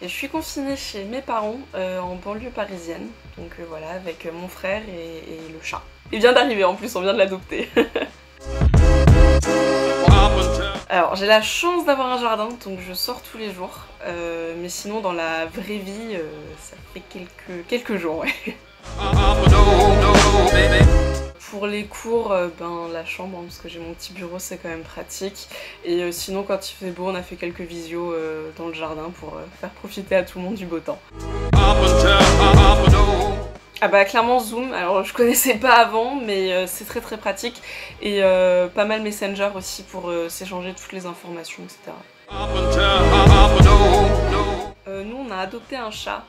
Et je suis confinée chez mes parents en banlieue parisienne, donc voilà, avec mon frère et le chat. Il vient d'arriver en plus, on vient de l'adopter. Alors j'ai la chance d'avoir un jardin, donc je sors tous les jours, mais sinon dans la vraie vie, ça fait quelques jours, ouais. Pour les cours, ben la chambre, hein, parce que j'ai mon petit bureau, c'est quand même pratique. Et sinon quand il fait beau, on a fait quelques visios dans le jardin pour faire profiter à tout le monde du beau temps. Ah bah clairement Zoom, alors je connaissais pas avant mais c'est très pratique et pas mal Messenger aussi pour s'échanger toutes les informations, etc. Nous on a adopté un chat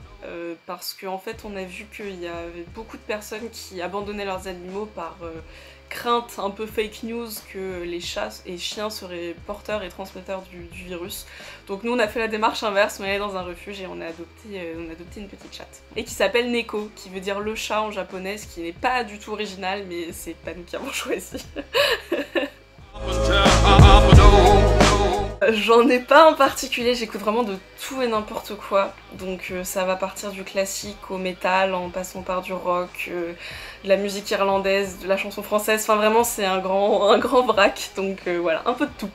parce qu'en fait on a vu qu'il y avait beaucoup de personnes qui abandonnaient leurs animaux par crainte un peu fake news que les chats et chiens seraient porteurs et transmetteurs du virus. Donc nous on a fait la démarche inverse, on est allé dans un refuge et on a adopté une petite chatte. Et qui s'appelle Neko, qui veut dire le chat en japonais, ce qui n'est pas du tout original, mais c'est pas nous qui avons choisi. J'en ai pas en particulier, j'écoute vraiment de tout et n'importe quoi, donc ça va partir du classique au métal en passant par du rock, de la musique irlandaise, de la chanson française, enfin vraiment c'est un grand vrac, donc voilà, un peu de tout.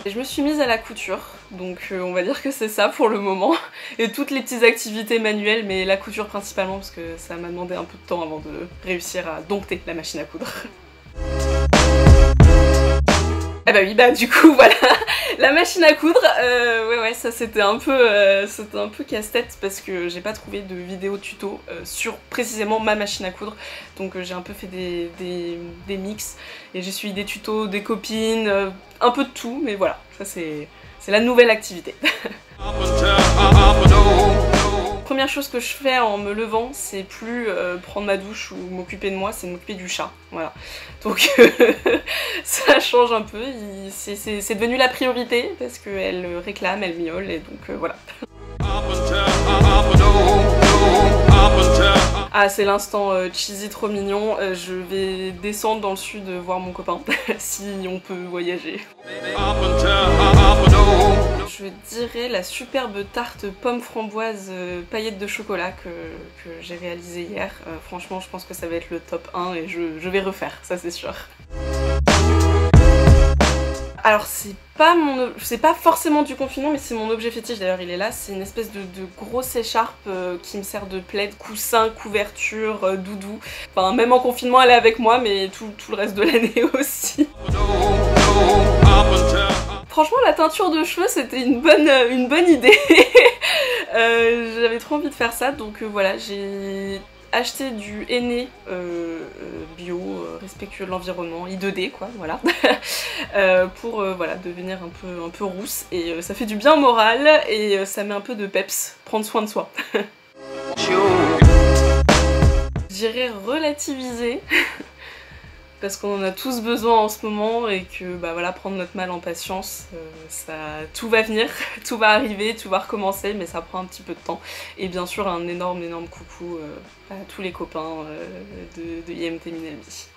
Et je me suis mise à la couture, donc on va dire que c'est ça pour le moment, et toutes les petites activités manuelles, mais la couture principalement parce que ça m'a demandé un peu de temps avant de réussir à dompter la machine à coudre. Ah bah oui, bah du coup voilà, la machine à coudre, ouais ça c'était un peu casse-tête parce que j'ai pas trouvé de vidéo tuto sur précisément ma machine à coudre, donc j'ai un peu fait des mix et j'ai suivi des tutos, des copines, un peu de tout, mais voilà, ça c'est la nouvelle activité. Première chose que je fais en me levant, c'est plus prendre ma douche ou m'occuper de moi, c'est m'occuper du chat, voilà. Donc ça change un peu, c'est devenu la priorité parce qu'elle réclame, elle miaule et donc voilà. Ah c'est l'instant cheesy trop mignon, je vais descendre dans le sud voir mon copain, si on peut voyager. Je dirais la superbe tarte pomme framboise paillettes de chocolat que j'ai réalisée hier. Franchement je pense que ça va être le top 1 et je vais refaire, ça c'est sûr. Alors c'est pas forcément du confinement mais c'est mon objet fétiche, d'ailleurs il est là, c'est une espèce de grosse écharpe qui me sert de plaid, coussin, couverture, doudou. Enfin même en confinement elle est avec moi mais tout le reste de l'année aussi. Franchement la teinture de cheveux c'était une bonne idée. J'avais trop envie de faire ça donc voilà, j'ai acheté du henné bio, respectueux de l'environnement, I2D quoi, voilà, pour voilà, devenir un peu rousse et ça fait du bien au moral et ça met un peu de peps, prendre soin de soi. J'irais relativiser parce qu'on en a tous besoin en ce moment et que bah voilà, prendre notre mal en patience, tout va venir, tout va arriver, tout va recommencer, mais ça prend un petit peu de temps. Et bien sûr un énorme coucou à tous les copains de IMT Minelbi.